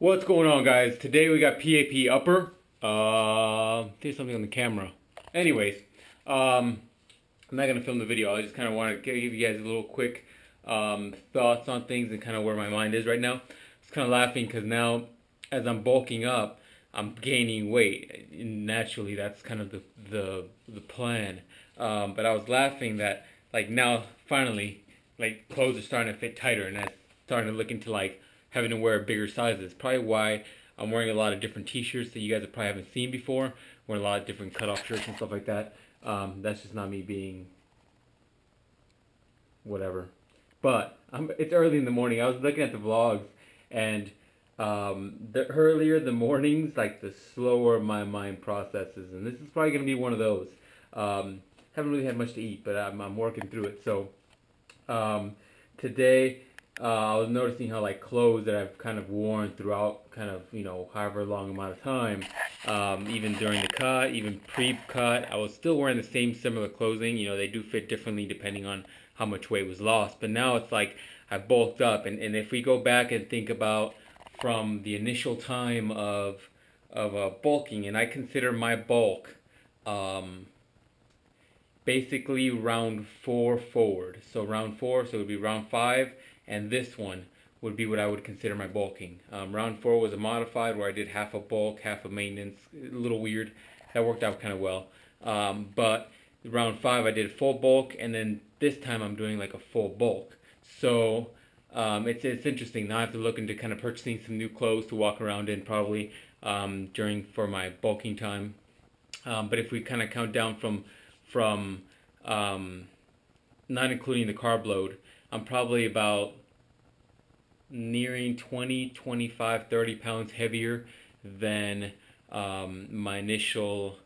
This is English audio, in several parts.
What's going on, guys? Today we got PAP upper. There's something on the camera. Anyways, I'm not gonna film the video. I just kind of want to give you guys a little quick thoughts on things and kind of where my mind is right now. It's kind of laughing because now, as I'm bulking up, I'm gaining weight. And naturally, that's kind of the plan. But I was laughing that like now finally, like clothes are starting to fit tighter, and that's starting to look into like having to wear bigger sizes. Probably why I'm wearing a lot of different t-shirts that you guys probably haven't seen before. Wearing a lot of different cutoff shirts and stuff like that. That's just not me being whatever. But it's early in the morning. I was looking at the vlogs, and the earlier the mornings, like the slower my mind processes. And this is probably going to be one of those. Haven't really had much to eat, but I'm working through it. So today, I was noticing how like clothes that I've kind of worn throughout kind of, however long amount of time, even during the cut, even pre-cut, I was still wearing the same similar clothing. They do fit differently depending on how much weight was lost. But now it's like I bulked up. And if we go back and think about from the initial time of bulking, and I consider my bulk basically round 4 forward. So round 4, so it would be round 5. And this one would be what I would consider my bulking. Round 4 was a modified where I did half a bulk, half a maintenance. A little weird. That worked out kind of well. But round 5 I did full bulk, and then this time I'm doing like a full bulk. So it's interesting. Now I have to look into kind of purchasing some new clothes to walk around in probably for my bulking time. But if we kind of count down from not including the carb load, I'm probably about nearing 20, 25, 30 pounds heavier than my initial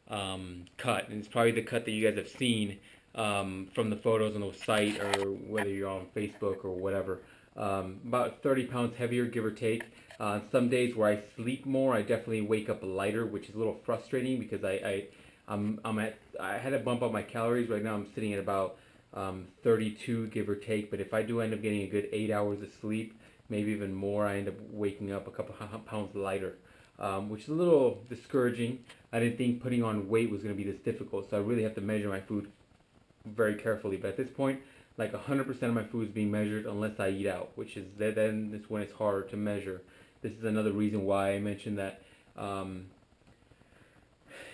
cut. And it's probably the cut that you guys have seen from the photos on the site, or whether you're on Facebook or whatever. About 30 pounds heavier, give or take. Some days where I sleep more, I definitely wake up lighter, which is a little frustrating because I had to bump up my calories. Right now I'm sitting at about 32, give or take. But if I do end up getting a good 8 hours of sleep, maybe even more, I end up waking up a couple pounds lighter, which is a little discouraging. I didn't think putting on weight was going to be this difficult, so I really have to measure my food very carefully. But at this point, like 100% of my food is being measured unless I eat out, which is then it's when it's hard to measure. This is another reason why I mentioned that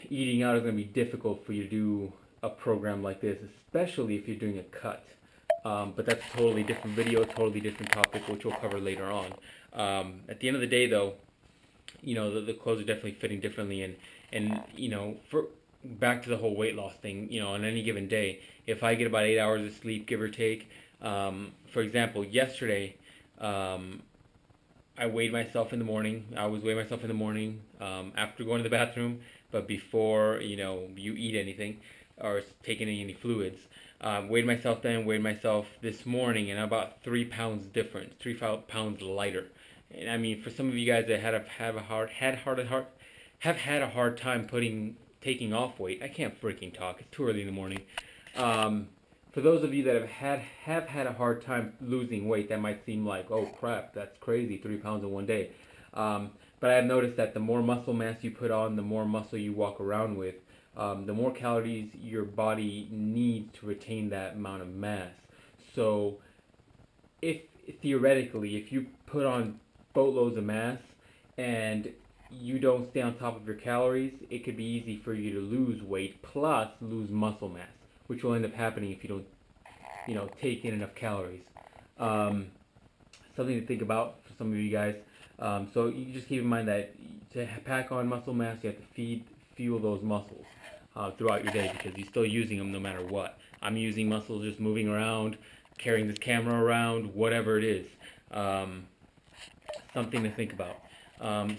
eating out is going to be difficult for you to do a program like this, especially if you're doing a cut. But that's a totally different video, totally different topic, which we'll cover later on. At the end of the day, though, the clothes are definitely fitting differently, and for back to the whole weight loss thing, on any given day, if I get about 8 hours of sleep, give or take, for example, yesterday, I weighed myself in the morning. I always weigh myself in the morning after going to the bathroom, but before you eat anything or taking any fluids. Weighed myself then, weighed myself this morning, and about 3 pounds difference, 3 pounds lighter. And I mean, for some of you guys that have had a hard time taking off weight, I can't freaking talk. It's too early in the morning. For those of you that have had a hard time losing weight, that might seem like, oh crap, that's crazy, 3 pounds in one day. But I've noticed that the more muscle mass you put on, the more muscle you walk around with, the more calories your body needs to retain that amount of mass. So theoretically, if you put on boatloads of mass and you don't stay on top of your calories, it could be easy for you to lose weight plus lose muscle mass, which will end up happening if you don't take in enough calories. Something to think about for some of you guys. So you just keep in mind that to pack on muscle mass, you have to fuel those muscles throughout your day, because you're still using them no matter what. I'm using muscles just moving around, carrying this camera around, whatever it is. Something to think about.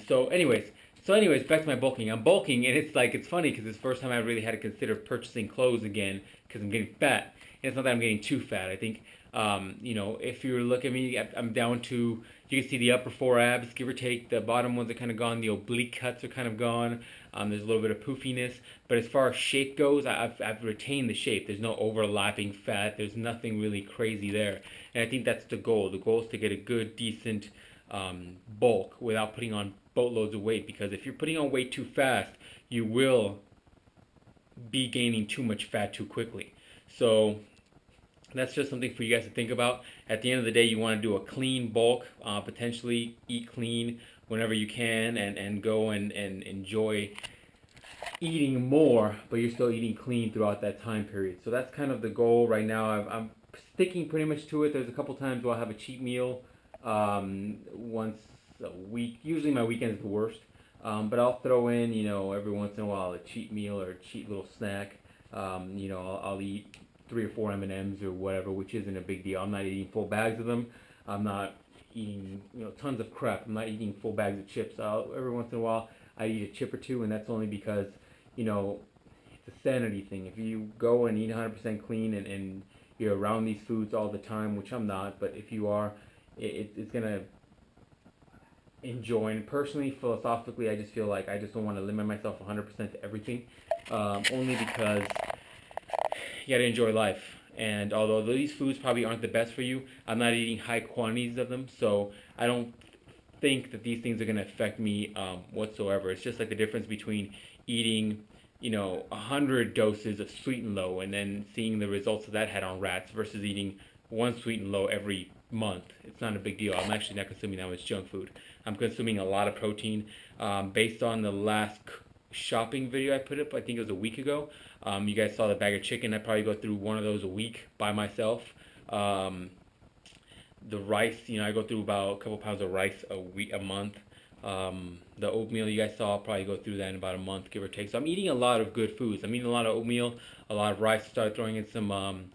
So anyways, back to my bulking. I'm bulking, and it's funny because it's the first time I really had to consider purchasing clothes again because I'm getting fat. And it's not that I'm getting too fat. I think, if you look at me, I'm down to, you can see the upper 4 abs, give or take. The bottom ones are kind of gone. The oblique cuts are kind of gone. There's a little bit of poofiness. But as far as shape goes, I've retained the shape. There's no overlapping fat. There's nothing really crazy there. And I think that's the goal. The goal is to get a good, decent bulk without putting on boatloads of weight, because if you're putting on weight too fast, you will be gaining too much fat too quickly. So that's just something for you guys to think about. At the end of the day, you want to do a clean bulk, potentially eat clean whenever you can, and go and enjoy eating more, but you're still eating clean throughout that time period. So that's kind of the goal right now. I'm sticking pretty much to it. There's a couple times where I'll have a cheat meal once a week. Usually my weekend is the worst, but I'll throw in, every once in a while a cheat meal or a cheat little snack. I'll eat 3 or 4 M&Ms or whatever, which isn't a big deal. I'm not eating full bags of them. I'm not eating tons of crap. I'm not eating full bags of chips. Every once in a while I eat a chip or two, and that's only because it's a sanity thing. If you go and eat 100% clean and you're around these foods all the time, which I'm not, but if you are, it's gonna enjoy. And personally, philosophically, I just feel like I just don't want to limit myself 100% to everything, only because you gotta enjoy life. And although these foods probably aren't the best for you, I'm not eating high quantities of them, so I don't think that these things are gonna affect me whatsoever. It's just like the difference between eating 100 doses of sweet and low and then seeing the results of that had on rats versus eating one sweet and low every month. It's not a big deal. I'm actually not consuming that much junk food. I'm consuming a lot of protein. Based on the last shopping video I put up, I think it was a week ago. You guys saw the bag of chicken. I probably go through one of those a week by myself. The rice, I go through about a couple pounds of rice a month. The oatmeal you guys saw, I'll probably go through that in about a month, give or take. So I'm eating a lot of good foods. I'm eating a lot of oatmeal, a lot of rice. Started throwing in some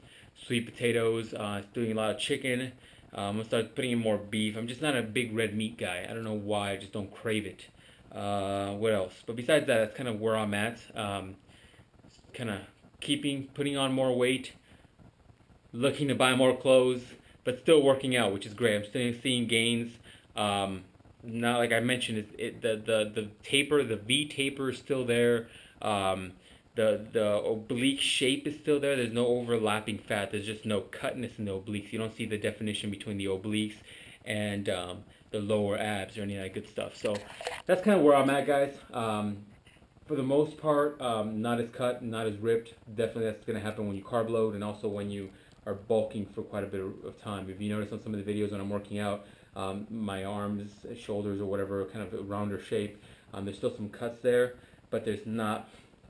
sweet potatoes, doing a lot of chicken. I'm gonna start putting in more beef. I'm just not a big red meat guy. I don't know why, I just don't crave it. What else? But besides that, that's kind of where I'm at. Kind of putting on more weight, looking to buy more clothes, but still working out, which is great. I'm still seeing gains. Now, like I mentioned, the taper, the V taper is still there. The oblique shape is still there. There's no overlapping fat. There's just no cutness in the obliques. You don't see the definition between the obliques and the lower abs or any of that good stuff. So that's kind of where I'm at, guys. For the most part, not as cut, not as ripped. Definitely that's going to happen when you carb load and also when you are bulking for quite a bit of time. If you notice on some of the videos when I'm working out, my arms, shoulders, or whatever, kind of a rounder shape, there's still some cuts there, but there's not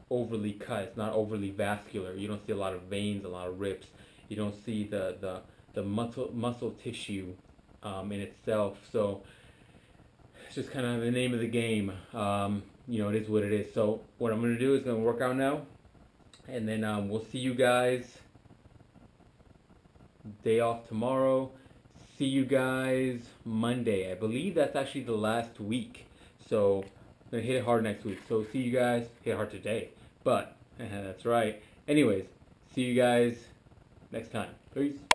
overly cut. It's not overly vascular. You don't see a lot of veins, a lot of rips. You don't see the muscle tissue in itself. So it's just kind of the name of the game. It is what it is. So what I'm going to do is going to work out now, and then we'll see you guys day off tomorrow. See you guys Monday. I believe that's actually the last week. So I'm going to hit it hard next week. So see you guys. Hit it hard today. But that's right. Anyways, see you guys next time. Peace.